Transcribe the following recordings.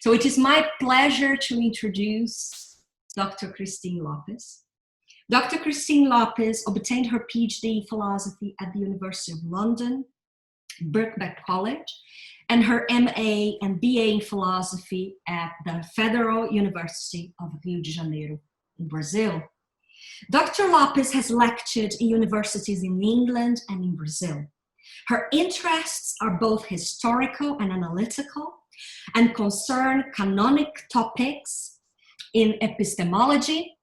So it is my pleasure to introduce Dr. Christine Lopes. Dr. Christine Lopes obtained her PhD in philosophy at the University of London, Birkbeck College, and her MA and BA in philosophy at the Federal University of Rio de Janeiro in Brazil. Dr. Lopes has lectured in universities in England and in Brazil. Her interests are both historical and analytical and concern canonic topics in epistemology,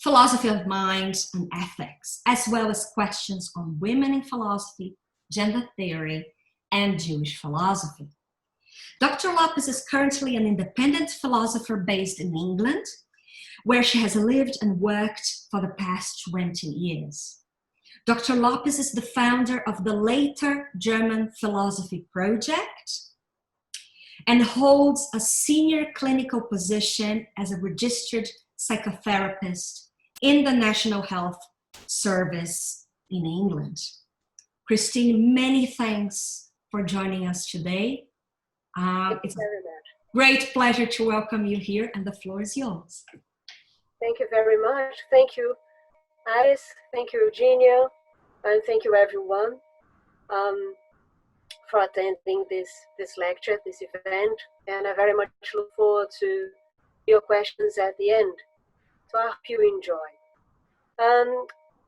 philosophy of mind, and ethics, as well as questions on women in philosophy, gender theory, and Jewish philosophy. Dr. Lopes is currently an independent philosopher based in England, where she has lived and worked for the past 20 years. Dr. Lopes is the founder of the Later German Philosophy Project and holds a senior clinical position as a registered psychotherapist in the National Health Service in England. Christine, many thanks for joining us today. It's a great pleasure to welcome you here, and the floor is yours. Thank you very much. Thank you, Alice. Thank you, Eugenia. And thank you, everyone, for attending this lecture, this event. And I very much look forward to your questions at the end. So I hope you enjoy.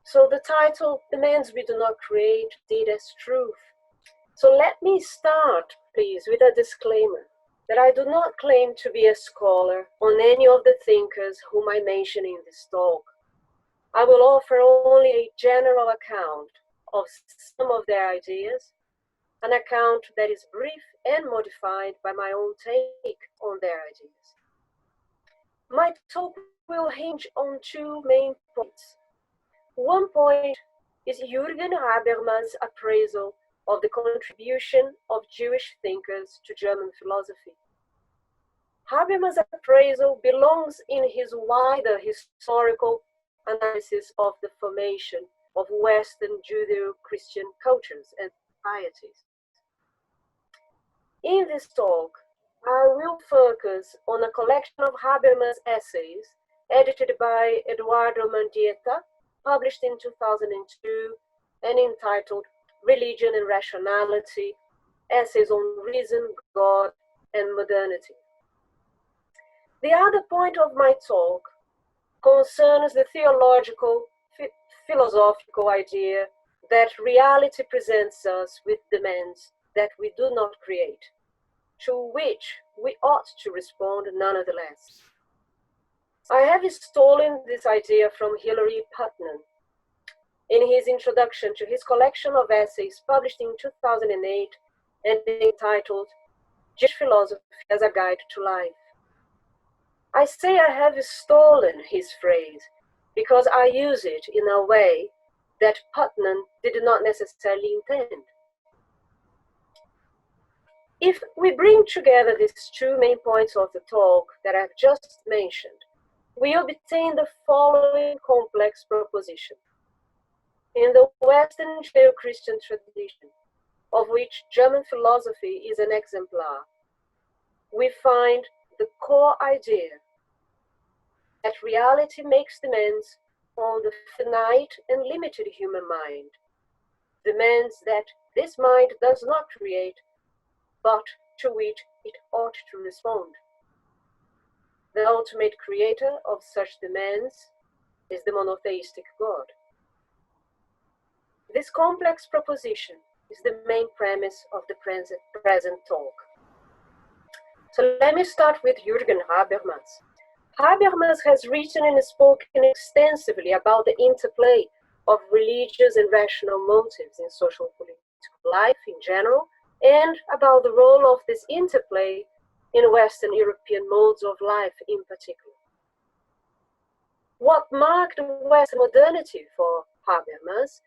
So the title demands we do not create data as truth. So let me start, please, with a disclaimer that I do not claim to be a scholar on any of the thinkers whom I mention in this talk. I will offer only a general account of some of their ideas, an account that is brief and modified by my own take on their ideas. My talk will hinge on two main points. One point is Jurgen Habermas' appraisal of the contribution of Jewish thinkers to German philosophy. Habermas' appraisal belongs in his wider historical analysis of the formation of Western Judeo-Christian cultures and societies. In this talk, I will focus on a collection of Habermas' essays edited by Eduardo Mendieta, published in 2002 and entitled Religion and Rationality, Essays on Reason, God, and Modernity. The other point of my talk concerns the theological, philosophical idea that reality presents us with demands that we do not create, to which we ought to respond nonetheless. I have stolen this idea from Hilary Putnam in his introduction to his collection of essays published in 2008 and entitled Jewish Philosophy as a Guide to Life. I say I have stolen his phrase because I use it in a way that Putnam did not necessarily intend. If we bring together these two main points of the talk that I've just mentioned, we obtain the following complex proposition. In the Western Judeo-Christian tradition, of which German philosophy is an exemplar, we find the core idea that reality makes demands on the finite and limited human mind, demands that this mind does not create, but to which it ought to respond. The ultimate creator of such demands is the monotheistic God. This complex proposition is the main premise of the present talk. So let me start with Jurgen Habermas. Habermas has written and spoken extensively about the interplay of religious and rational motives in social political life in general, and about the role of this interplay in Western European modes of life in particular. What marked Western modernity for Habermas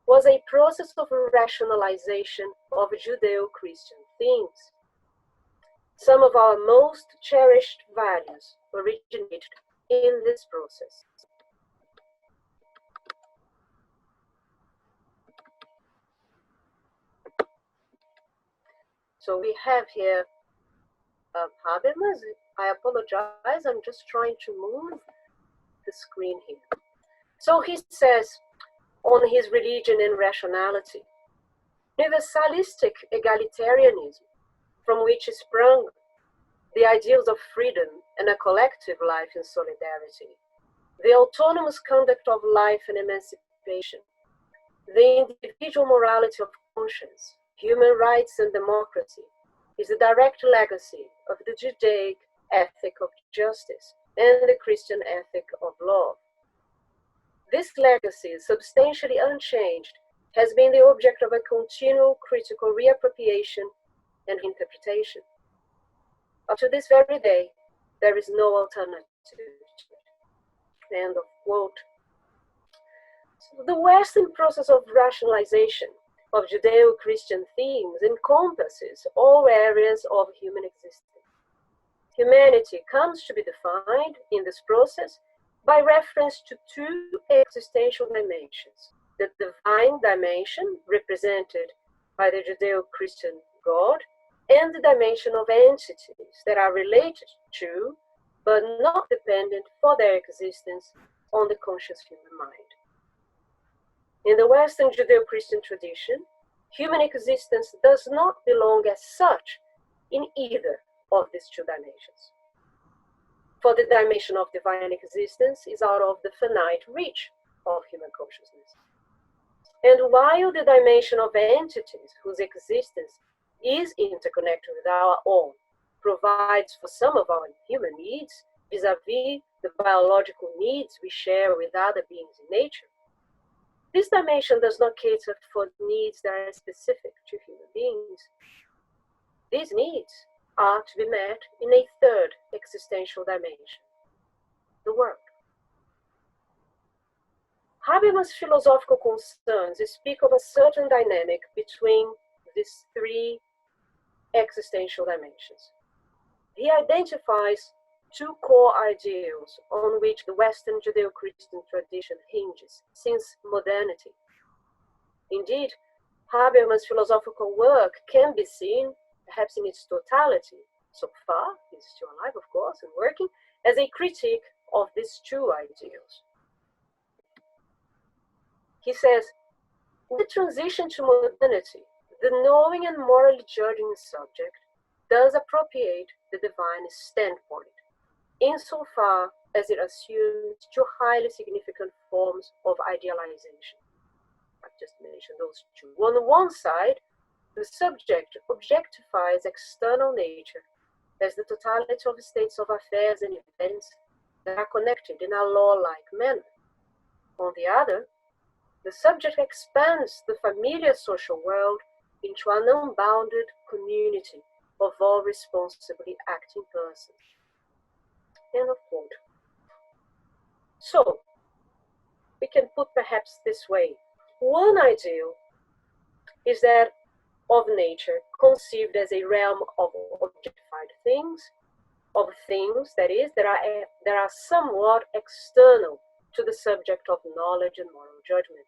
was a process of rationalization of Judeo-Christian themes. Some of our most cherished values originated in this process. So we have here Habermas. I apologize, I'm just trying to move the screen here. So he says on his religion and rationality, universalistic egalitarianism, from which sprung the ideals of freedom and a collective life in solidarity, the autonomous conduct of life and emancipation, the individual morality of conscience, human rights and democracy, is the direct legacy of the Judaic ethic of justice and the Christian ethic of love. This legacy, substantially unchanged, has been the object of a continual critical reappropriation and interpretation. Up to this very day, there is no alternative to it. End of quote. So the Western process of rationalization of Judeo-Christian themes encompasses all areas of human existence. Humanity comes to be defined in this process by reference to two existential dimensions: the divine dimension, represented by the Judeo-Christian God, and the dimension of entities that are related to, but not dependent for their existence on the conscious human mind. In the Western Judeo-Christian tradition, human existence does not belong as such in either of these two dimensions. For the dimension of divine existence is out of the finite reach of human consciousness. And while the dimension of entities whose existence is interconnected with our own provides for some of our human needs, vis-a-vis the biological needs we share with other beings in nature, this dimension does not cater for needs that are specific to human beings. These needs are to be met in a third existential dimension: the world. Habermas' philosophical concerns speak of a certain dynamic between these three existential dimensions. He identifies two core ideals on which the Western Judeo-Christian tradition hinges since modernity. Indeed, Habermas' philosophical work can be seen, perhaps in its totality, so far, he's still alive, of course, and working, as a critique of these two ideals. He says, with transition to modernity, the knowing and morally judging subject does appropriate the divine standpoint, insofar as it assumes two highly significant forms of idealization. I've just mentioned those two. On one side, the subject objectifies external nature as the totality of states of affairs and events that are connected in a law-like manner. On the other, the subject expands the familiar social world into an unbounded community of all responsibly acting persons. End of quote. So, we can put perhaps this way. One ideal is that of nature conceived as a realm of objectified things, that is, that are somewhat external to the subject of knowledge and moral judgment.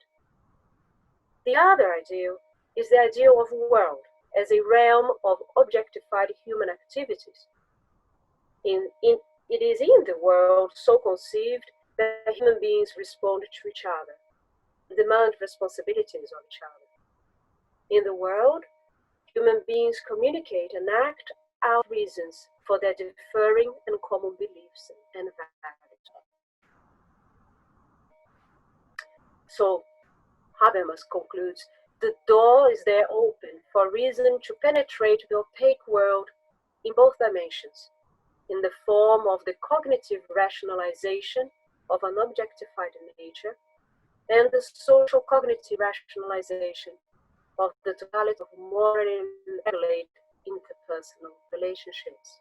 The other ideal is the ideal of world as a realm of objectified human activities. It is in the world so conceived that human beings respond to each other, demand responsibilities of each other. In the world, human beings communicate and act out reasons for their differing and common beliefs and values. So, Habermas concludes, the door is there open for reason to penetrate the opaque world in both dimensions, in the form of the cognitive rationalization of an objectified nature and the social cognitive rationalization of the totality of morally regulated interpersonal relationships.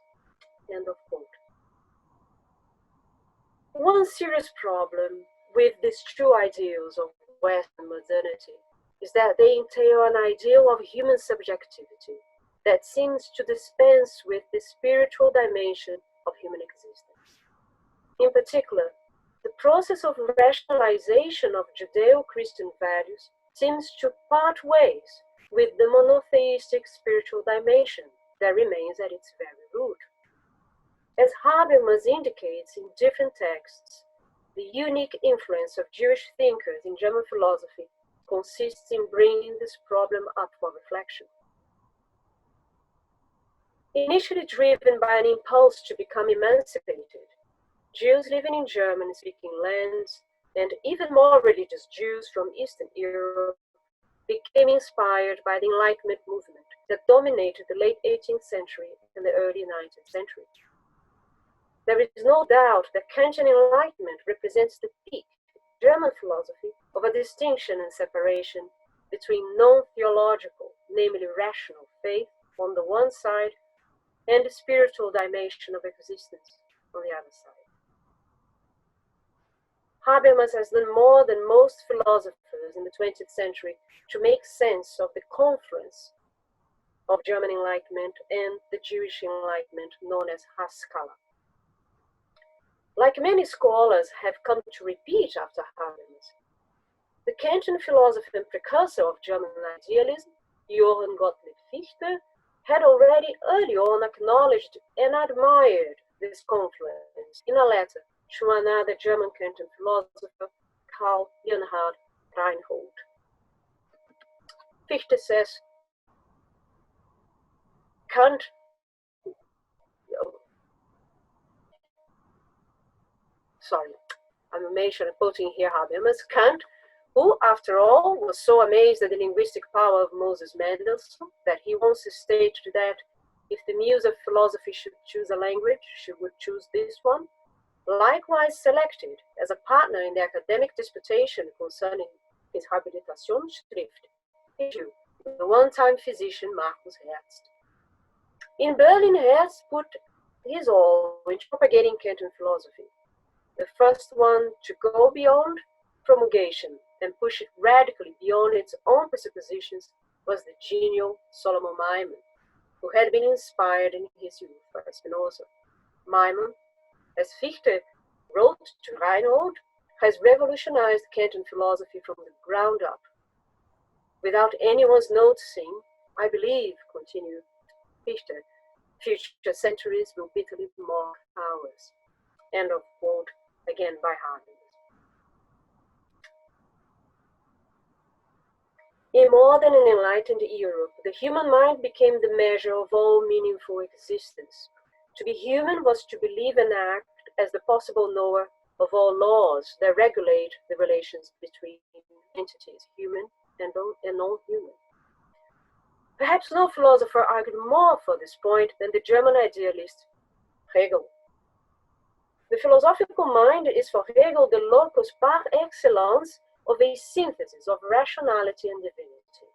End of quote. One serious problem with these two ideals of Western modernity is that they entail an ideal of human subjectivity that seems to dispense with the spiritual dimension of human existence. In particular, the process of rationalization of Judeo-Christian values seems to part ways with the monotheistic spiritual dimension that remains at its very root. Habermas indicates in different texts the unique influence of Jewish thinkers in German philosophy consists in bringing this problem up for reflection. Initially driven by an impulse to become emancipated, Jews living in German-speaking lands, and even more religious Jews from Eastern Europe, became inspired by the Enlightenment movement that dominated the late 18th century and the early 19th century. There is no doubt that Kantian Enlightenment represents the peak of German philosophy of a distinction and separation between non-theological, namely rational faith on the one side, and the spiritual dimension of existence on the other side. Habermas has done more than most philosophers in the 20th century to make sense of the confluence of German Enlightenment and the Jewish Enlightenment known as Haskalah. Like many scholars have come to repeat after Habermas, the Kantian philosopher and precursor of German idealism, Johann Gottlieb Fichte, had already early on acknowledged and admired this confluence in a letter to another German Kantian philosopher, Karl Leonhard Reinhold. Fichte says, Kant I'm quoting here Habermas, Kant, who, after all, was so amazed at the linguistic power of Moses Mendelssohn that he once stated that if the muse of philosophy should choose a language, she would choose this one, likewise selected as a partner in the academic disputation concerning his Habilitationsschrift, the one-time physician Markus Hertz. In Berlin, Hertz put his all into propagating Kantian philosophy, the first one to go beyond promulgation and push it radically beyond its own presuppositions was the genial Solomon Maimon, who had been inspired in his youth by Spinoza. Maimon, as Fichte wrote to Reinhold, has revolutionized Kantian philosophy from the ground up. Without anyone's noticing, I believe, continued Fichte, future centuries will bitterly mock ours. End of quote, again by Habermas. In modern and enlightened Europe, the human mind became the measure of all meaningful existence. To be human was to believe and act as the possible knower of all laws that regulate the relations between entities, human and non-human. Perhaps no philosopher argued more for this point than the German idealist Hegel. The philosophical mind is for Hegel the locus par excellence of a synthesis of rationality and divinity.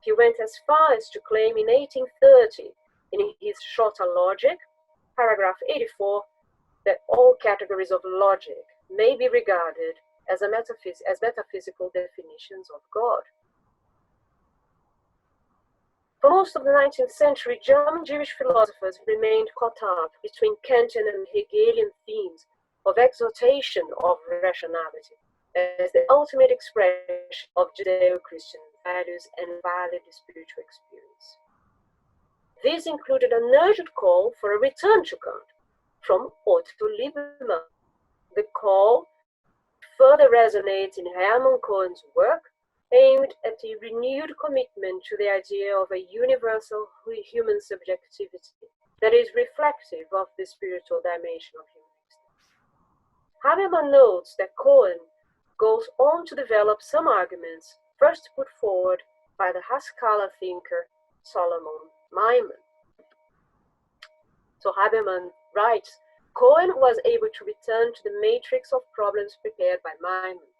He went as far as to claim in 1830, in his Shorter Logic, paragraph 84, that all categories of logic may be regarded as metaphysical definitions of God. For most of the 19th century, German Jewish philosophers remained caught up between Kantian and Hegelian themes of exaltation of rationality as the ultimate expression of Judeo-Christian values and valid spiritual experience. This included an urgent call for a return to Kant from Otto Liebermann. The call further resonates in Hermann Cohen's work, aimed at a renewed commitment to the idea of a universal human subjectivity that is reflective of the spiritual dimension of human existence. Habermas notes that Cohen goes on to develop some arguments first put forward by the Haskalah thinker Solomon Maimon. So Habermas writes, Cohen was able to return to the matrix of problems prepared by Maimon.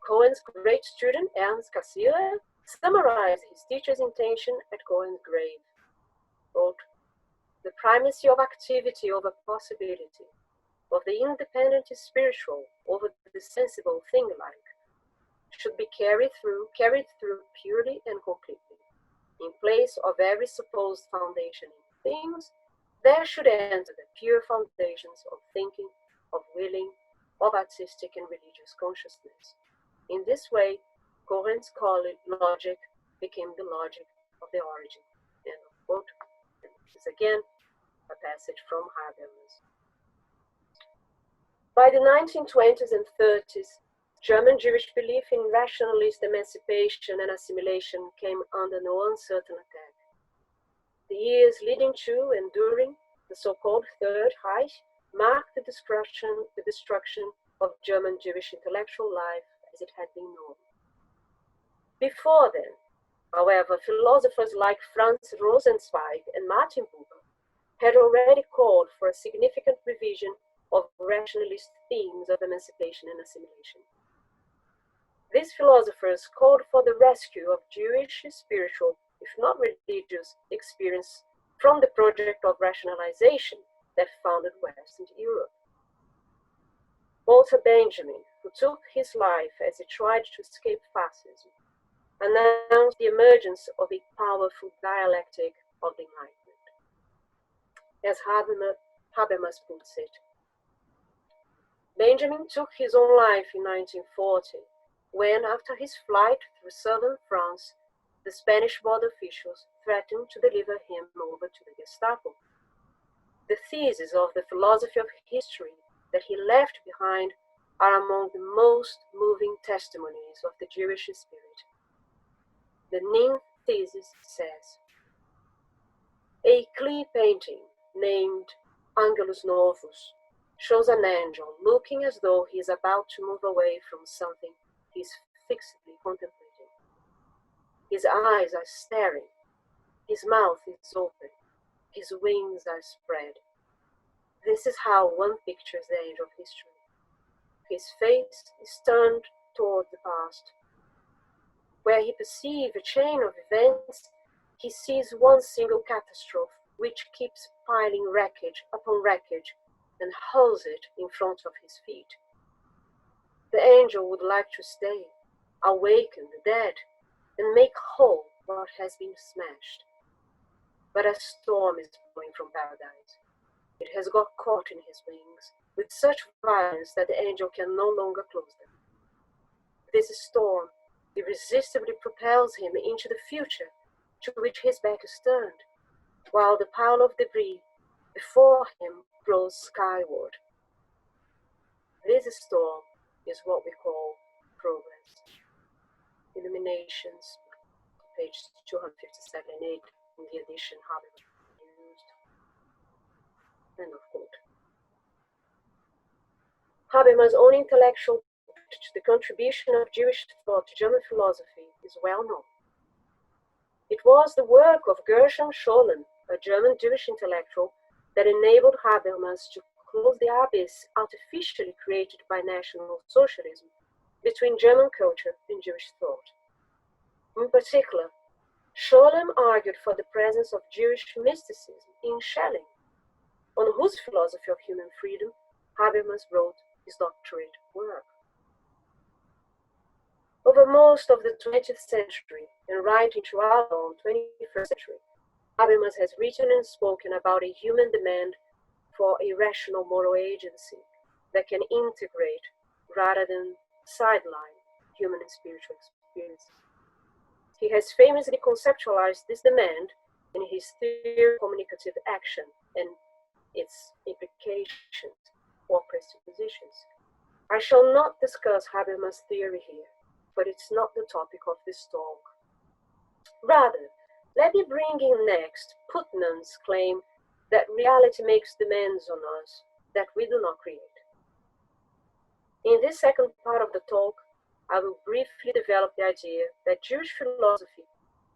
Cohen's great student, Ernst Cassirer, summarized his teacher's intention at Cohen's grave. Quote, the primacy of activity over possibility, of the independent spiritual over the sensible thing-like, should be carried through purely and completely. In place of every supposed foundation in things, there should enter the pure foundations of thinking, of willing, of artistic and religious consciousness. In this way, Cohen's logic became the logic of the origin. End of quote. And this is again a passage from Habermas. By the 1920s and 30s, German Jewish belief in rationalist emancipation and assimilation came under no uncertain attack. The years leading to and during the so-called Third Reich marked the destruction of German Jewish intellectual life as it had been known. Before then, however, philosophers like Franz Rosenzweig and Martin Buber had already called for a significant revision of rationalist themes of emancipation and assimilation. These philosophers called for the rescue of Jewish spiritual, if not religious, experience from the project of rationalization that founded Western Europe. Walter Benjamin, who took his life as he tried to escape fascism, announced the emergence of a powerful dialectic of the Enlightenment. As Habermas puts it, Benjamin took his own life in 1940, when, after his flight through southern France, the Spanish border officials threatened to deliver him over to the Gestapo. The theses of the philosophy of history that he left behind are among the most moving testimonies of the Jewish spirit. The ninth thesis says, a clay painting named Angelus Novus shows an angel looking as though he is about to move away from something he is fixedly contemplating. His eyes are staring, his mouth is open, his wings are spread. This is how one pictures the angel of history. His face is turned toward the past. Where he perceives a chain of events, he sees one single catastrophe which keeps piling wreckage upon wreckage and hurls it in front of his feet. The angel would like to stay, awaken the dead, and make whole what has been smashed. But a storm is blowing from paradise. It has got caught in his wings with such violence that the angel can no longer close them. This storm irresistibly propels him into the future to which his back is turned, while the pile of debris before him grows skyward. This storm is what we call progress. Illuminations, page 257 and 8 in the edition Habermas used. End of quote. Habermas' own intellectual to the contribution of Jewish thought to German philosophy is well known. It was the work of Gershom Scholem, a German Jewish intellectual, that enabled Habermas to close the abyss artificially created by National Socialism between German culture and Jewish thought. In particular, Scholem argued for the presence of Jewish mysticism in Schelling, on whose philosophy of human freedom Habermas wrote his doctorate work. Over most of the 20th century, and right into our own 21st century, Habermas has written and spoken about a human demand for a rational moral agency that can integrate, rather than sideline, human and spiritual experience. He has famously conceptualized this demand in his theory of communicative action and its implications for presuppositions. I shall not discuss Habermas' theory here, but it's not the topic of this talk. Rather, let me bring in next Putnam's claim that reality makes demands on us that we do not create. In this second part of the talk, I will briefly develop the idea that Jewish philosophy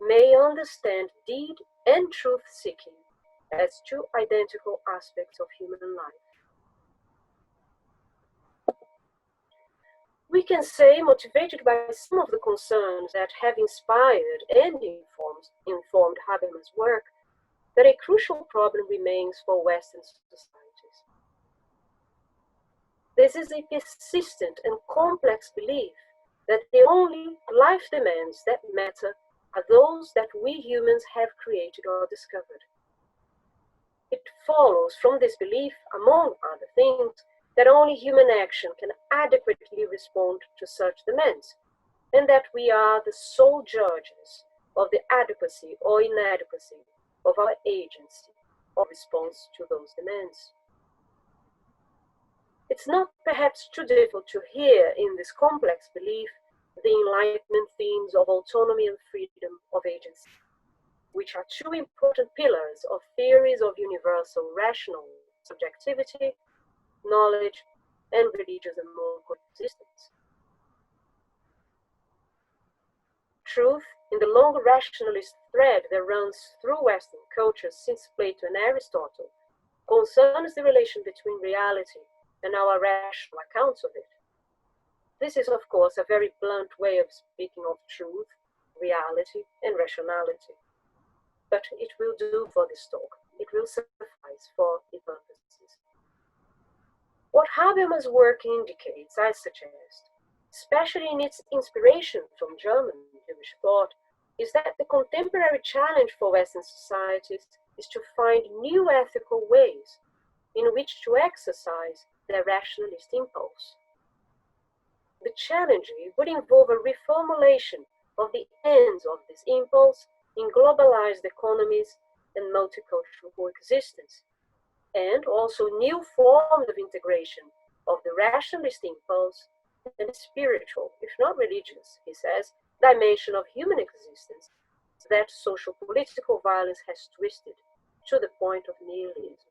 may understand deed and truth-seeking as two identical aspects of human life. We can say, motivated by some of the concerns that have inspired and informed Habermas' work, that a crucial problem remains for Western societies. This is a persistent and complex belief that the only life demands that matter are those that we humans have created or discovered. It follows from this belief, among other things, that only human action can adequately respond to such demands, and that we are the sole judges of the adequacy or inadequacy of our agency, of response to those demands. It's not perhaps too difficult to hear in this complex belief the Enlightenment themes of autonomy and freedom of agency, which are two important pillars of theories of universal rational subjectivity, knowledge, and religious and moral coexistence. Truth, in the long rationalist thread that runs through Western culture since Plato and Aristotle, concerns the relation between reality and our rational accounts of it. This is, of course, a very blunt way of speaking of truth, reality, and rationality. But it will do for this talk. It will suffice for the purposes. What Habermas' work indicates, I suggest, especially in its inspiration from German Jewish thought, is that the contemporary challenge for Western societies is to find new ethical ways in which to exercise their rationalist impulse. The challenge would involve a reformulation of the ends of this impulse in globalized economies and multicultural coexistence, and also new forms of integration of the rationalist impulse and the spiritual, if not religious, he says, dimension of human existence that social political violence has twisted to the point of nihilism.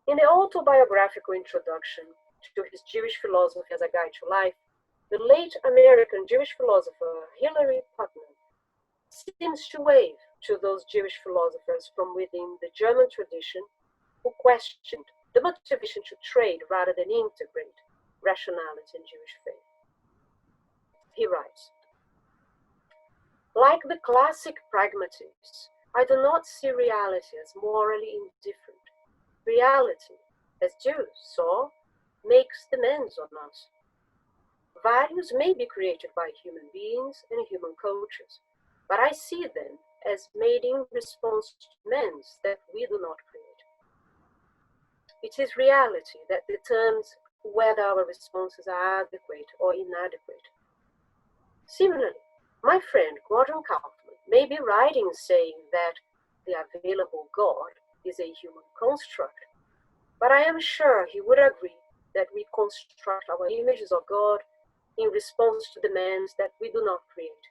In the autobiographical introduction to his Jewish philosophy as a guide to life, the late American Jewish philosopher Hilary Putnam seems to wave to those Jewish philosophers from within the German tradition who questioned the motivation to trade rather than integrate rationality and Jewish faith. He writes, "Like the classic pragmatists, I do not see reality as morally indifferent. Reality, as Jews saw, makes demands on us. Values may be created by human beings and human cultures, but I see them as made in response to demands that we do not create. It is reality that determines whether our responses are adequate or inadequate. Similarly, my friend Gordon Kaufman may be right in saying that the available God is a human construct, but I am sure he would agree that we construct our images of God in response to demands that we do not create.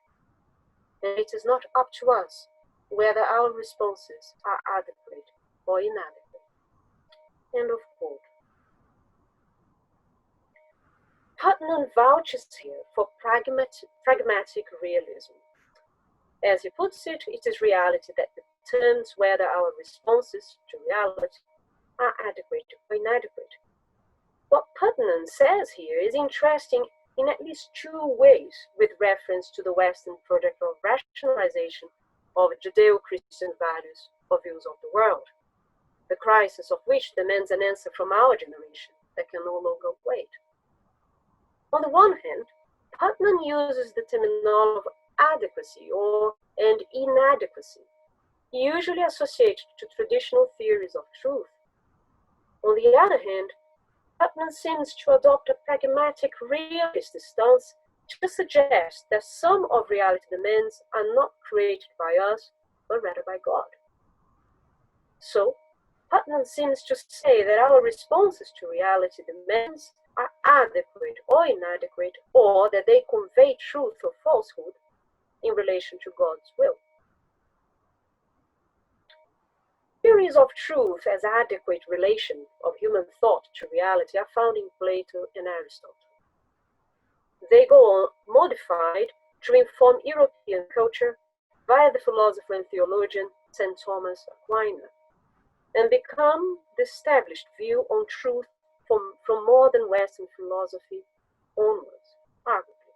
And it is not up to us whether our responses are adequate or inadequate." End of quote. Putnam vouches here for pragmatic realism. As he puts it, it is reality that determines whether our responses to reality are adequate or inadequate. What Putnam says here is interesting in at least two ways with reference to the Western project of rationalization of Judeo-Christian values or views of the world, the crisis of which demands an answer from our generation that can no longer wait. On the one hand, Putnam uses the terminology of adequacy and inadequacy, usually associated to traditional theories of truth. On the other hand, Putnam seems to adopt a pragmatic realist stance to suggest that some of reality demands are not created by us, but rather by God. So, Putnam seems to say that our responses to reality demands are adequate or inadequate, or that they convey truth or falsehood in relation to God's will. Theories of truth as adequate relation of human thought to reality are found in Plato and Aristotle. They go on modified to inform European culture via the philosopher and theologian St. Thomas Aquinas, and become the established view on truth from modern Western philosophy onwards, arguably.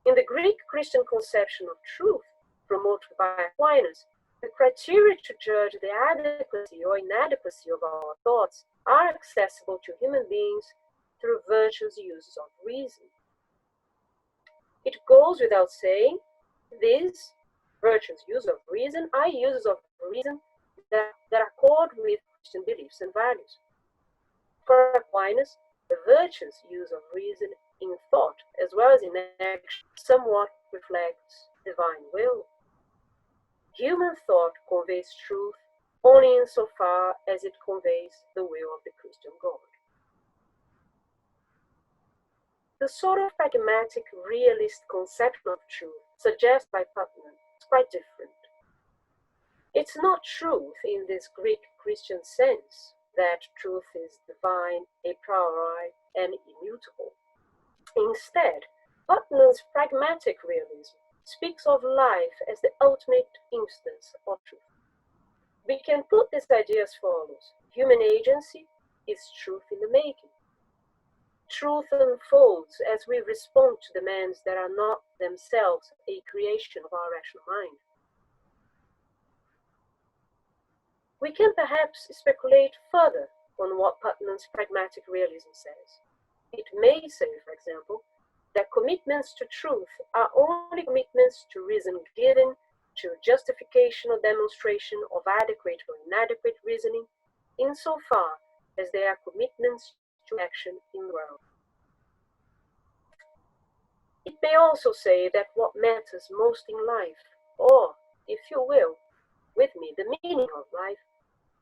In the Greek Christian conception of truth promoted by Aquinas, the criteria to judge the adequacy or inadequacy of our thoughts are accessible to human beings through virtuous uses of reason. It goes without saying, these virtuous uses of reason are uses of reason that accord with Christian beliefs and values. For Aquinas, the virtuous use of reason in thought as well as in action somewhat reflects divine will. human thought conveys truth only insofar as it conveys the will of the Christian God. The sort of pragmatic, realist conception of truth suggested by Putnam is quite different. It's not truth in this Greek Christian sense, that truth is divine, a priori, and immutable. Instead, Putnam's pragmatic realism speaks of life as the ultimate instance of truth. We can put this idea as follows. Human agency is truth in the making. Truth unfolds as we respond to demands that are not themselves a creation of our rational mind. We can perhaps speculate further on what Putnam's pragmatic realism says. It may say, for example, that commitments to truth are only commitments to reason given, to justification or demonstration of adequate or inadequate reasoning, insofar as they are commitments to action in the world. It may also say that what matters most in life, or, if you will, with me, the meaning of life,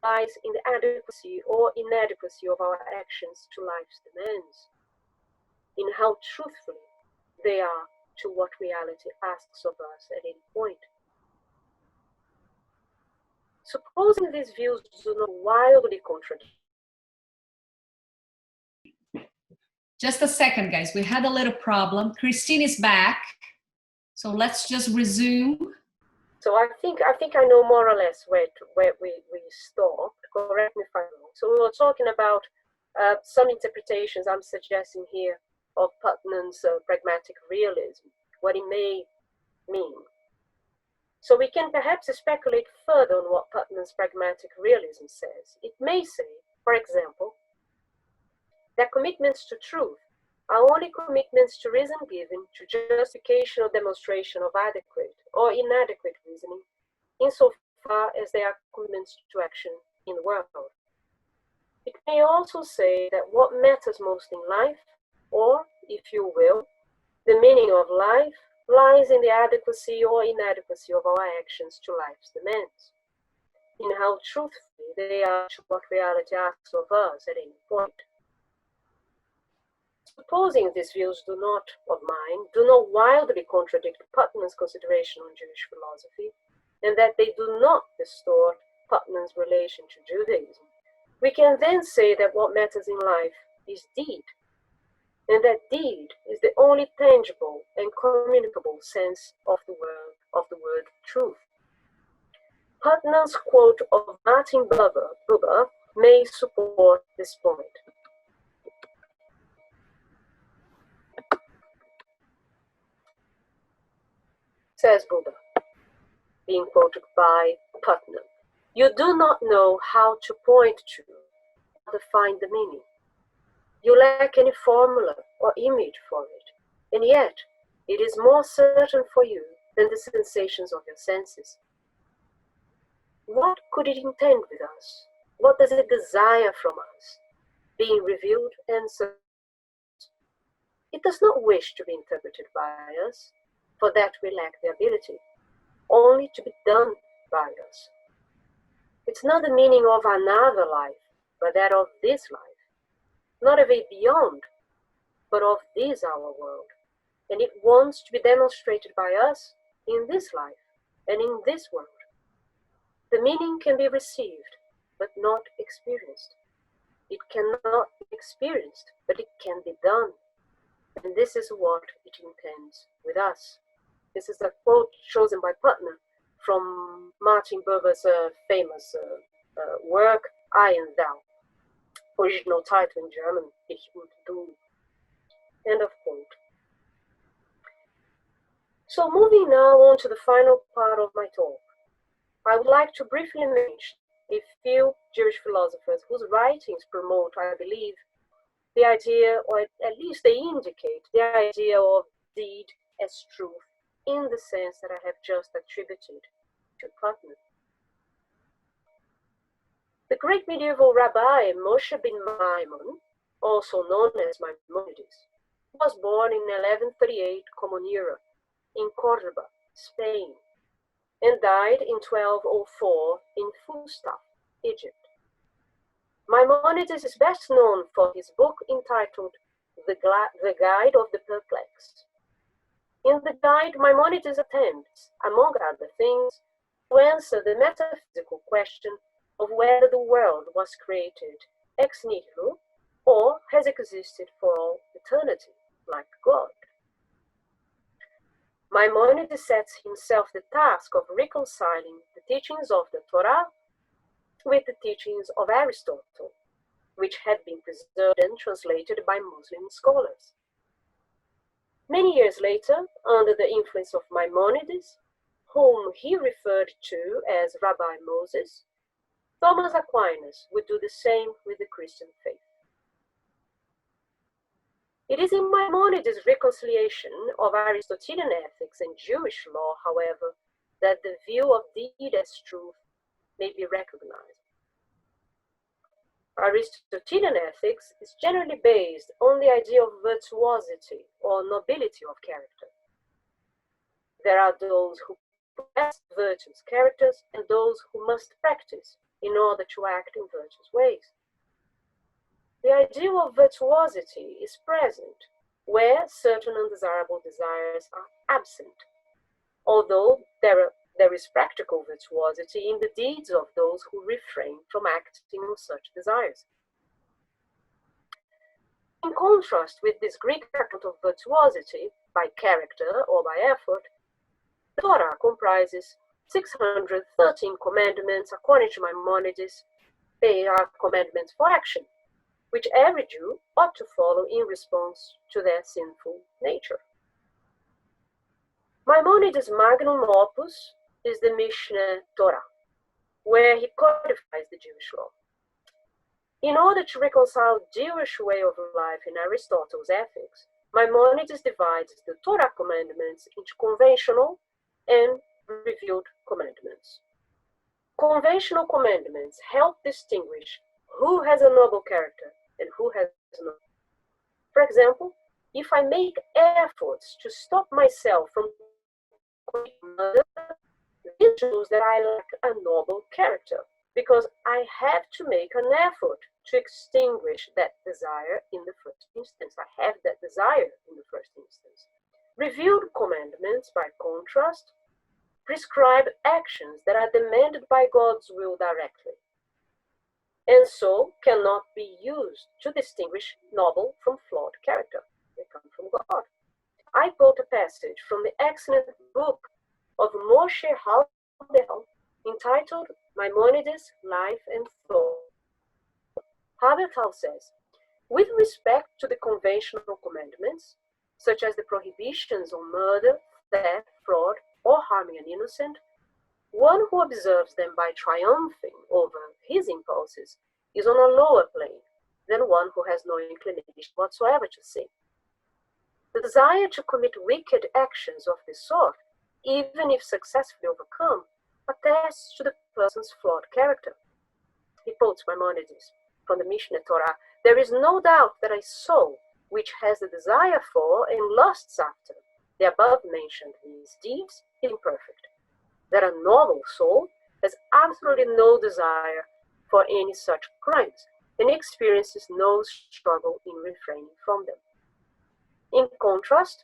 lies in the adequacy or inadequacy of our actions to life's demands, in how truthfully they are to what reality asks of us at any point. Supposing these views do not wildly contradict. Just a second, guys. We had a little problem. Christine is back. So let's just resume. So I think I know more or less where we stopped. Correct me if I'm wrong. So we were talking about some interpretations I'm suggesting here of Putnam's pragmatic realism, what it may mean. So we can perhaps speculate further on what Putnam's pragmatic realism says. It may say, for example, that commitments to truth are only commitments to reason given, to justification or demonstration of adequate or inadequate reasoning, insofar as they are commitments to action in the world. It may also say that what matters most in life, or, if you will, the meaning of life, lies in the adequacy or inadequacy of our actions to life's demands, in how truthfully they are to what reality asks of us at any point. Supposing these views do not wildly contradict Putnam's consideration on Jewish philosophy, and that they do not distort Putnam's relation to Judaism, we can then say that what matters in life is deed, and that deed is the only tangible and communicable sense of the word truth. Putnam's quote of Martin Buber may support this point. Says Buber, being quoted by Putnam, "You do not know how to point to or define the meaning. You lack any formula or image for it, and yet it is more certain for you than the sensations of your senses. What could it intend with us? What does it desire from us, being revealed and searched? It does not wish to be interpreted by us, for that we lack the ability, only to be done by us. It's not the meaning of another life, but that of this life, not of a beyond, but of this our world, and it wants to be demonstrated by us in this life and in this world. The meaning can be received, but not experienced. It cannot be experienced, but it can be done, and this is what it intends with us." This is a quote chosen by Putnam from Martin Buber's famous work, I and Thou. Original title in German, Ich und Du. End of quote. So moving now on to the final part of my talk, I would like to briefly mention a few Jewish philosophers whose writings promote, I believe, the idea, or at least they indicate the idea of deed as truth, in the sense that I have just attributed to Putnam. The great medieval rabbi Moshe ben Maimon, also known as Maimonides, was born in 1138 Common Era in Córdoba, Spain. and died in 1204 in Fusta, Egypt. Maimonides is best known for his book entitled The Guide of the Perplexed. In the guide, Maimonides attempts, among other things, to answer the metaphysical question of whether the world was created ex nihilo or has existed for all eternity, like God. Maimonides sets himself the task of reconciling the teachings of the Torah with the teachings of Aristotle, which had been preserved and translated by Muslim scholars. Many years later, under the influence of Maimonides, whom he referred to as Rabbi Moses, Thomas Aquinas would do the same with the Christian faith. It is in Maimonides' reconciliation of Aristotelian ethics and Jewish law, however, that the view of deed as truth may be recognized. Aristotelian ethics is generally based on the idea of virtuosity or nobility of character. There are those who possess virtuous characters and those who must practice in order to act in virtuous ways. The ideal of virtuosity is present where certain undesirable desires are absent, although there is practical virtuosity in the deeds of those who refrain from acting on such desires. In contrast with this Greek account of virtuosity, by character or by effort, the Torah comprises 613 commandments according to Maimonides. They are commandments for action, which every Jew ought to follow in response to their sinful nature. Maimonides' magnum opus is the Mishneh Torah, where he codifies the Jewish law. In order to reconcile Jewish way of life in Aristotle's ethics, Maimonides divides the Torah commandments into conventional and revealed commandments. Conventional commandments help distinguish who has a noble character and who has not. For example, if I make efforts to stop myself from committing murder, this shows that I lack a noble character, because I have to make an effort to extinguish that desire in the first instance. I have that desire in the first instance. Revealed commandments, by contrast, prescribe actions that are demanded by God's will directly, and so cannot be used to distinguish noble from flawed character. They come from God. I quote a passage from the excellent book of Moshe Halbel entitled Maimonides' Life and Thought. Habermas says, with respect to the conventional commandments, such as the prohibitions on murder, theft, fraud, or harming an innocent, one who observes them by triumphing over his impulses is on a lower plane than one who has no inclination whatsoever to sin. The desire to commit wicked actions of this sort, even if successfully overcome, attests to the person's flawed character. He quotes Maimonides from the Mishneh Torah, there is no doubt that a soul which has the desire for and lusts after the above-mentioned misdeeds is imperfect. That a noble soul has absolutely no desire for any such crimes and experiences no struggle in refraining from them. In contrast,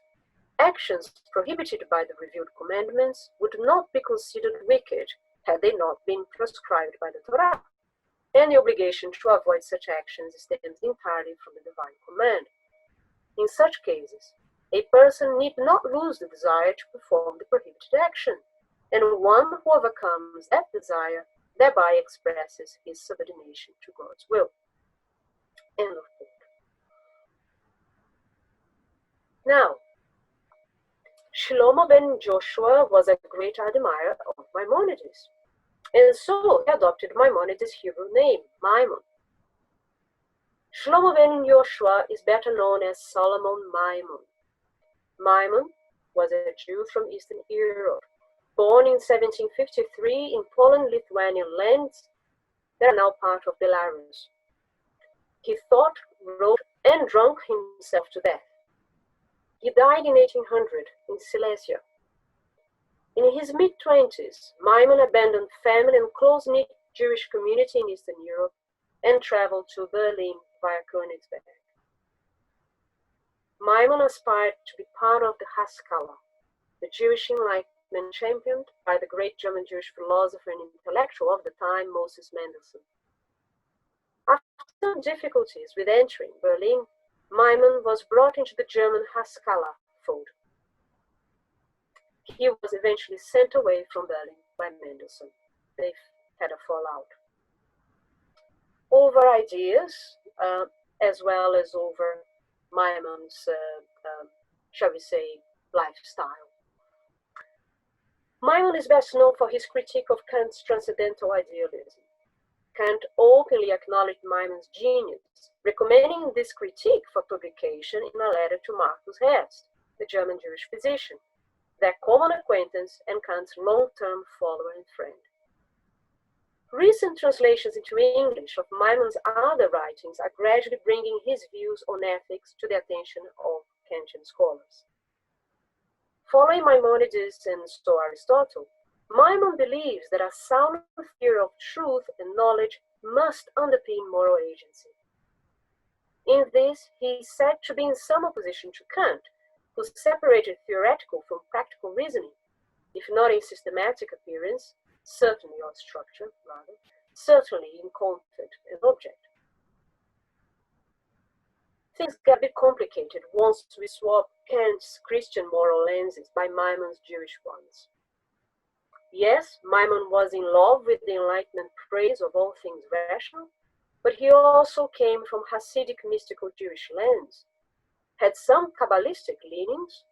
actions prohibited by the revealed commandments would not be considered wicked had they not been prescribed by the Torah, and the obligation to avoid such actions stems entirely from the divine command. In such cases, a person need not lose the desire to perform the prohibited action, and one who overcomes that desire thereby expresses his subordination to God's will. End of quote. Now, Shlomo ben Joshua was a great admirer of Maimonides, and so he adopted Maimonides' Hebrew name, Maimon. Shlomo ben Joshua is better known as Solomon Maimon. Maimon was a Jew from Eastern Europe, born in 1753 in Poland-Lithuanian lands that are now part of Belarus. He thought, wrote, and drank himself to death. He died in 1800 in Silesia. In his mid-20s, Maimon abandoned family and close-knit Jewish community in Eastern Europe and traveled to Berlin via Königsberg. Maimon aspired to be part of the Haskalah, the Jewish Enlightenment championed by the great German Jewish philosopher and intellectual of the time, Moses Mendelssohn. After some difficulties with entering Berlin, Maimon was brought into the German Haskalah fold. He was eventually sent away from Berlin by Mendelssohn. They had a fallout over ideas, as well as over Maimon's, shall we say, lifestyle. Maimon is best known for his critique of Kant's transcendental idealism. Kant openly acknowledged Maimon's genius, recommending this critique for publication in a letter to Marcus Hess, the German Jewish physician, their common acquaintance and Kant's long-term follower and friend. Recent translations into English of Maimon's other writings are gradually bringing his views on ethics to the attention of Kantian scholars. Following Maimonides and so Aristotle, Maimon believes that a sound theory of truth and knowledge must underpin moral agency. In this, he is said to be in some opposition to Kant, who separated theoretical from practical reasoning, if not in systematic appearance, certainly or structure, rather, certainly in content and object. Things get a bit complicated once we swap Kant's Christian moral lenses by Maimon's Jewish ones. Yes, Maimon was in love with the Enlightenment praise of all things rational, but he also came from Hasidic mystical Jewish lens, had some Kabbalistic leanings,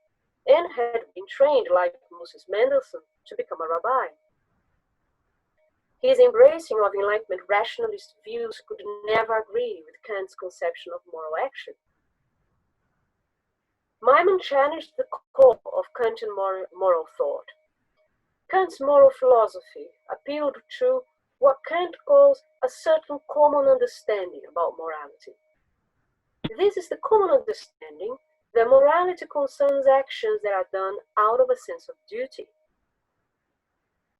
and had been trained, like Moses Mendelssohn, to become a rabbi. His embracing of Enlightenment rationalist views could never agree with Kant's conception of moral action. Maimon challenged the core of Kantian moral thought. Kant's moral philosophy appealed to what Kant calls a certain common understanding about morality. This is the common understanding that morality concerns actions that are done out of a sense of duty.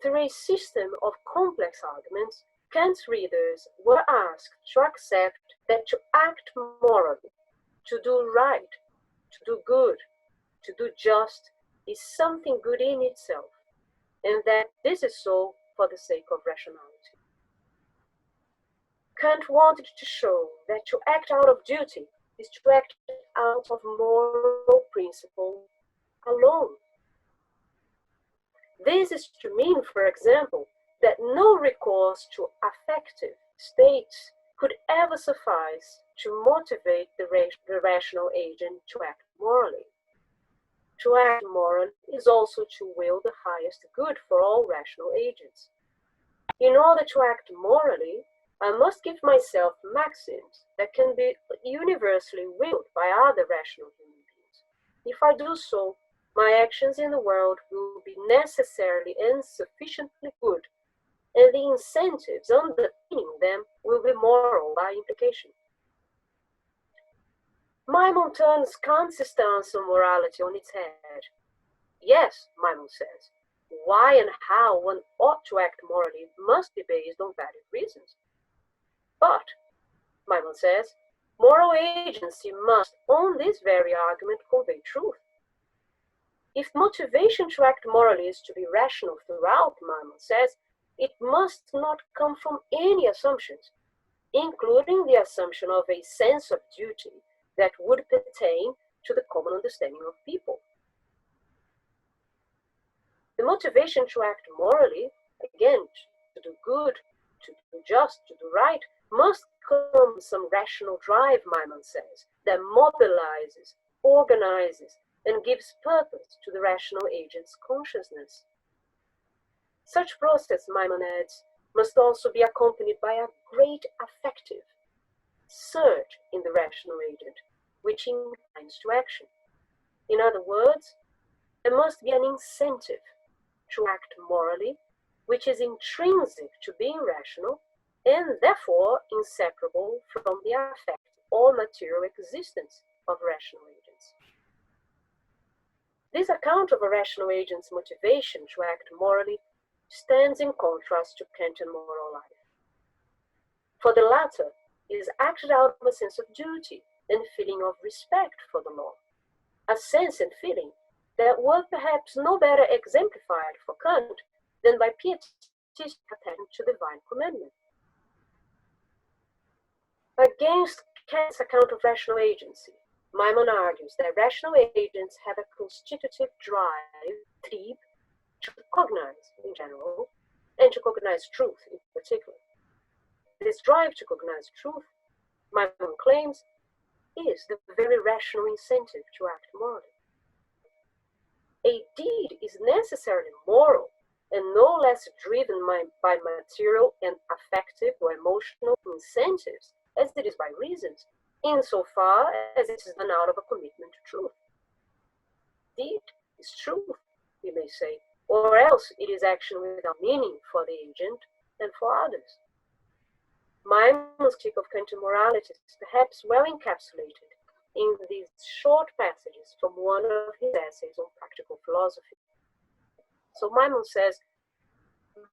Through a system of complex arguments, Kant's readers were asked to accept that to act morally, to do right, to do good, to do just, is something good in itself, and that this is so for the sake of rationality. Kant wanted to show that to act out of duty is to act out of moral principle alone. This is to mean, for example, that no recourse to affective states could ever suffice to motivate the rational agent to act morally. To act morally is also to will the highest good for all rational agents. In order to act morally, I must give myself maxims that can be universally willed by other rational human beings. If I do so, my actions in the world will be necessarily and sufficiently good, and the incentives underpinning them will be moral by implication. Maimon turns Kant's stance on morality on its head. Yes, Maimon says, why and how one ought to act morally must be based on valid reasons. But, Maimon says, moral agency must, on this very argument, convey truth. If motivation to act morally is to be rational throughout, Maimon says, it must not come from any assumptions, including the assumption of a sense of duty that would pertain to the common understanding of people. The motivation to act morally, again, to do good, to do just, to do right, must come from some rational drive, Maimon says, that mobilizes, organizes, and gives purpose to the rational agent's consciousness. Such process, Maimon adds, must also be accompanied by a great affective surge in the rational agent, which inclines to action. In other words, there must be an incentive to act morally, which is intrinsic to being rational, and therefore inseparable from the affect or material existence of rational agents. This account of a rational agent's motivation to act morally stands in contrast to Kantian moral life. For the latter, it is acted out of a sense of duty and feeling of respect for the law, a sense and feeling that were perhaps no better exemplified for Kant than by pietistic attachment to divine commandment. Against Kant's account of rational agency, Maimon argues that rational agents have a constitutive drive, trieb, to cognize in general, and to cognize truth in particular. This drive to cognize truth, Maimon claims, is the very rational incentive to act morally. A deed is necessarily moral and no less driven by material and affective or emotional incentives as it is by reasons, insofar as it is done out of a commitment to truth. Deed is truth, we may say, or else it is action without meaning for the agent and for others. Maimon's critique of Kantian morality is perhaps well encapsulated in these short passages from one of his essays on practical philosophy. So Maimon says,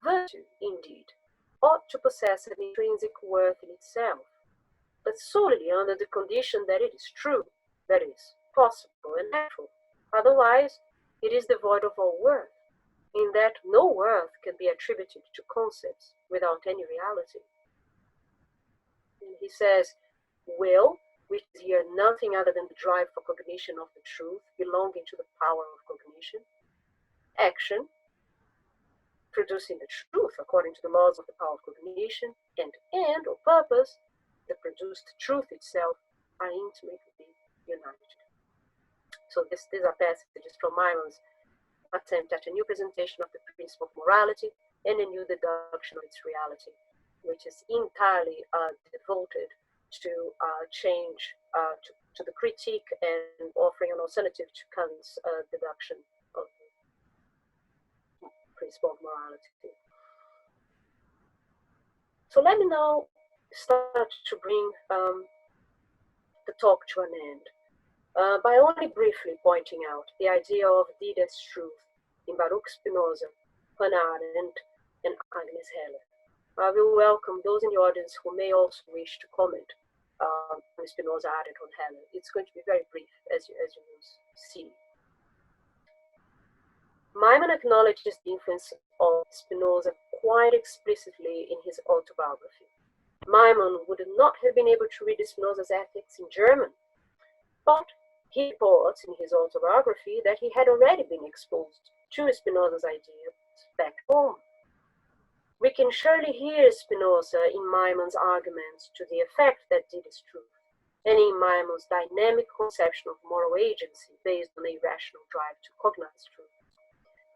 virtue, indeed, ought to possess an intrinsic worth in itself, but solely under the condition that it is true, that is, possible and natural. Otherwise, it is devoid of all worth, in that no worth can be attributed to concepts without any reality. And he says, will, which is here nothing other than the drive for cognition of the truth belonging to the power of cognition, action, producing the truth according to the laws of the power of cognition, and end or purpose, the produced truth itself, are intimately united. So these are passages from Maimon's attempt at a new presentation of the principle of morality and a new deduction of its reality, which is entirely devoted to to the critique and offering an alternative to Kant's deduction of the principle of morality. So let me now start to bring the talk to an end by only briefly pointing out the idea of deed as truth in Baruch Spinoza, Hannah Arendt, and Agnes Heller. I will welcome those in the audience who may also wish to comment on Spinoza, Arendt, and Heller. It's going to be very brief, as you will see. Maimon acknowledges the influence of Spinoza quite explicitly in his autobiography. Maimon would not have been able to read Spinoza's Ethics in German, but he reports in his autobiography that he had already been exposed to Spinoza's ideas back home. We can surely hear Spinoza in Maimon's arguments to the effect that deed is truth, and in Maimon's dynamic conception of moral agency based on a rational drive to cognize truth.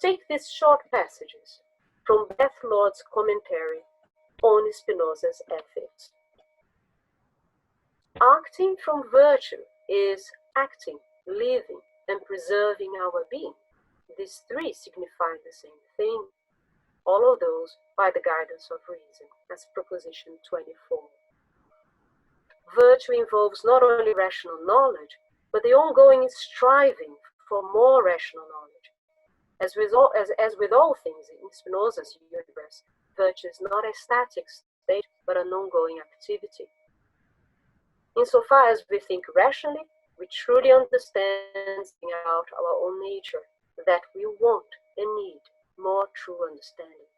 Take these short passages from Beth Lord's commentary on Spinoza's Ethics. Acting from virtue is acting, living, and preserving our being. These three signify the same thing, all of those by the guidance of reason, as Proposition 24. Virtue involves not only rational knowledge, but the ongoing striving for more rational knowledge. As with all things in Spinoza's universe, virtue is not a static state, but an ongoing activity. Insofar as we think rationally, we truly understand out our own nature, that we want and need more true understanding.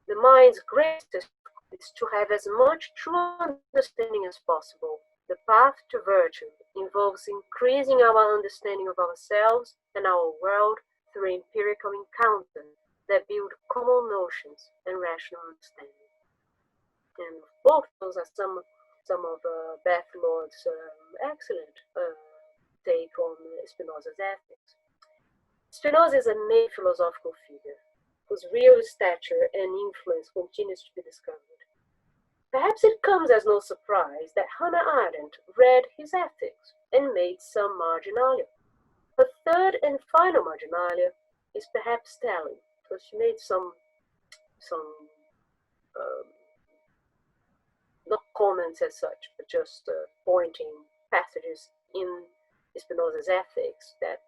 The mind's greatest is to have as much true understanding as possible. The path to virtue involves increasing our understanding of ourselves and our world through empirical encounters that build common notions and rational understanding. And both those are some of Beth Lord's excellent take on Spinoza's Ethics. Spinoza is a main philosophical figure whose real stature and influence continues to be discovered. Perhaps it comes as no surprise that Hannah Arendt read his Ethics and made some marginalia. Her third and final marginalia is perhaps telling, because she made some not comments as such, but just pointing passages in Spinoza's ethics that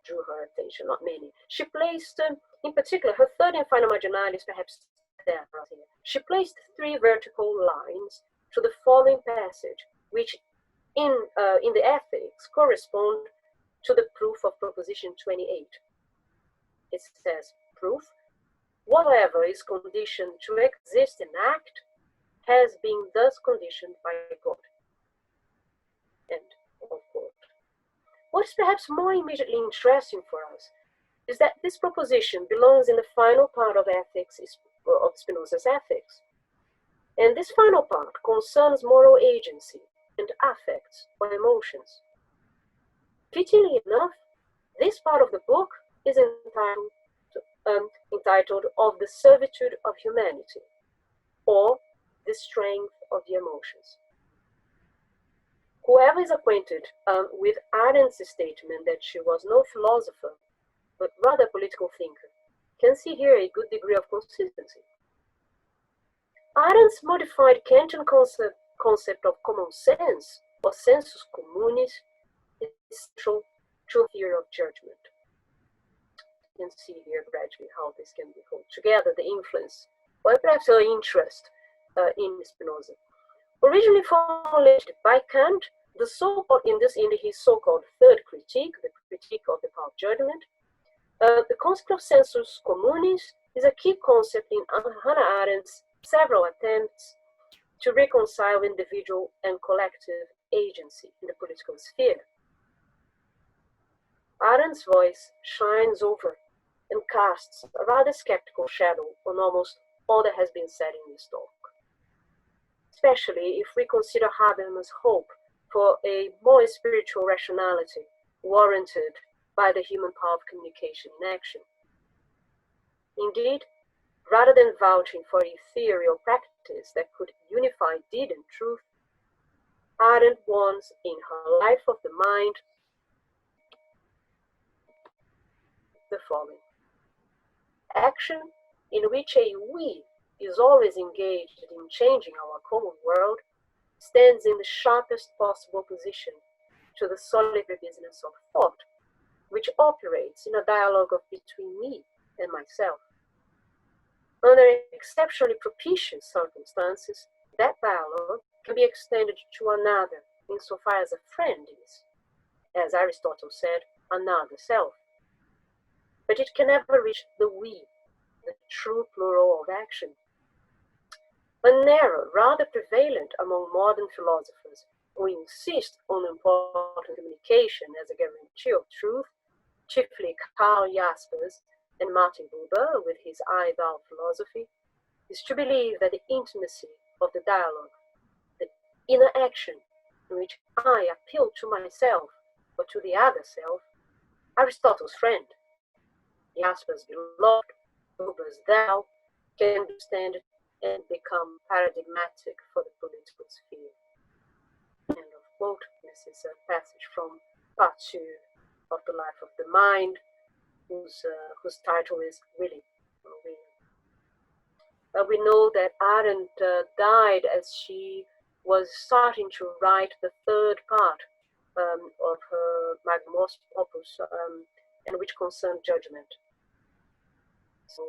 drew her attention, not many. She placed, in particular, her third and final marginalis, perhaps there. She placed 3 vertical lines to the following passage, which in the ethics correspond to the proof of proposition 28. It says, proof, whatever is conditioned to exist in act has been thus conditioned by God. End of quote. What is perhaps more immediately interesting for us is that this proposition belongs in the final part of ethics, of Spinoza's ethics. And this final part concerns moral agency and affects or emotions. Fittingly enough, this part of the book is entitled Of the Servitude of Humanity, or The Strength of the Emotions. Whoever is acquainted with Arendt's statement that she was no philosopher, but rather a political thinker, can see here a good degree of consistency. Arendt's modified Kantian concept of common sense, or sensus communis, is central to a theory of judgment. You can see here gradually how this can be put together, the influence, or perhaps her interest in Spinoza. Originally formulated by Kant, the so-called in his so-called third critique, the critique of the power of judgment, the concept of sensus communis is a key concept in Hannah Arendt's several attempts to reconcile individual and collective agency in the political sphere. Arendt's voice shines over and casts a rather skeptical shadow on almost all that has been said in this talk, especially if we consider Habermas' hope for a more spiritual rationality warranted by the human power of communication in action. Indeed, rather than vouching for a theory or practice that could unify deed and truth, Arendt wants in her Life of the Mind the following: action in which a we is always engaged in changing our common world stands in the sharpest possible position to the solitary business of thought, which operates in a dialogue between me and myself. Under exceptionally propitious circumstances, that dialogue can be extended to another insofar as a friend is, as Aristotle said, another self. But it can never reach the we, the true plural of action. An error rather prevalent among modern philosophers who insist on important communication as a guarantee of truth, chiefly Karl Jaspers and Martin Buber with his I-thou philosophy, is to believe that the intimacy of the dialogue, the inner action in which I appeal to myself or to the other self, Aristotle's friend, Jaspers' beloved, Buber's thou, can understand and become paradigmatic for the political sphere. End of quote. This is a passage from part 2 of the Life of the Mind, whose title is Willing. We know that Arendt died as she was starting to write the third part of her magnum opus, and which concerned judgment. So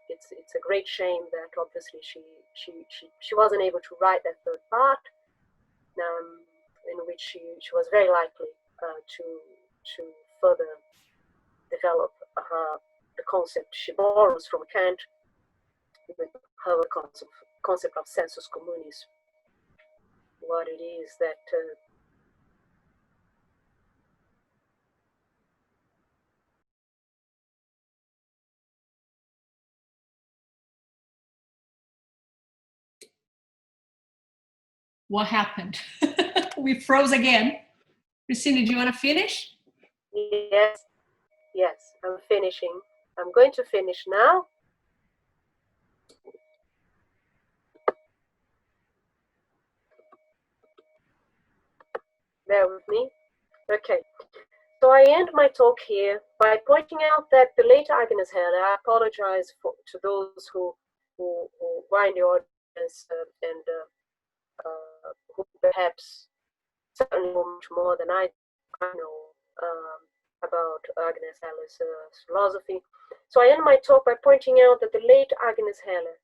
it's a great shame that obviously she wasn't able to write that third part, in which she was very likely to further develop the concept she borrows from Kant with her concept of sensus communis, what it is that What happened? We froze again. Christina, do you want to finish? Yes, I'm finishing. I'm going to finish now. Bear with me. Okay, so I end my talk here by pointing out that the late Agnes Heller, I apologize to those who were in the audience and who perhaps certainly know much more than I know about Agnes Heller's philosophy. So I end my talk by pointing out that the late Agnes Heller,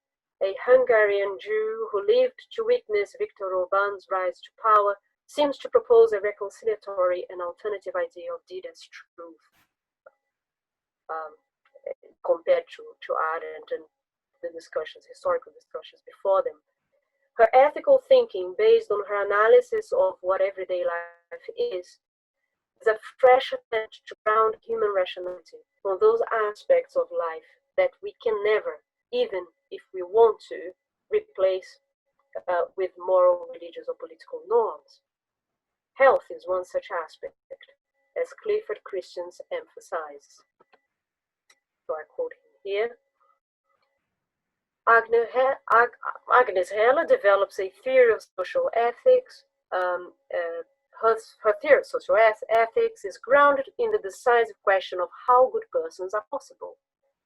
a Hungarian Jew who lived to witness Viktor Orbán's rise to power, seems to propose a reconciliatory and alternative idea of deed as truth, compared to Arendt and the discussions, historical discussions before them. Her ethical thinking, based on her analysis of what everyday life is a fresh attempt to ground human rationality on those aspects of life that we can never, even if we want to, replace with moral, religious, or political norms. Health is one such aspect, as Clifford Christians emphasize. So I quote him here. Agnes Heller develops a theory of social ethics. Her theory of social ethics is grounded in the decisive question of how good persons are possible.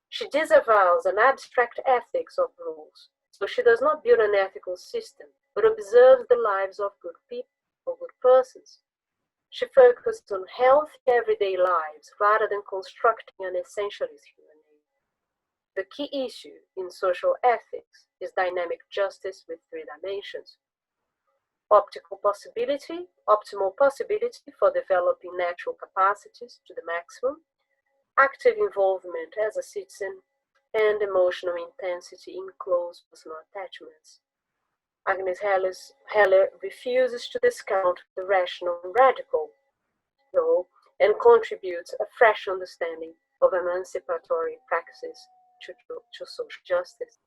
She disavows an abstract ethics of rules, so she does not build an ethical system, but observes the lives of good people or good persons. She focuses on healthy everyday lives rather than constructing an essentialist human being. The key issue in social ethics is dynamic justice with three dimensions. Optimal possibility for developing natural capacities to the maximum, active involvement as a citizen, and emotional intensity in close personal attachments. Agnes Heller refuses to discount the rational and radical, though, and contributes a fresh understanding of emancipatory practices to social justice.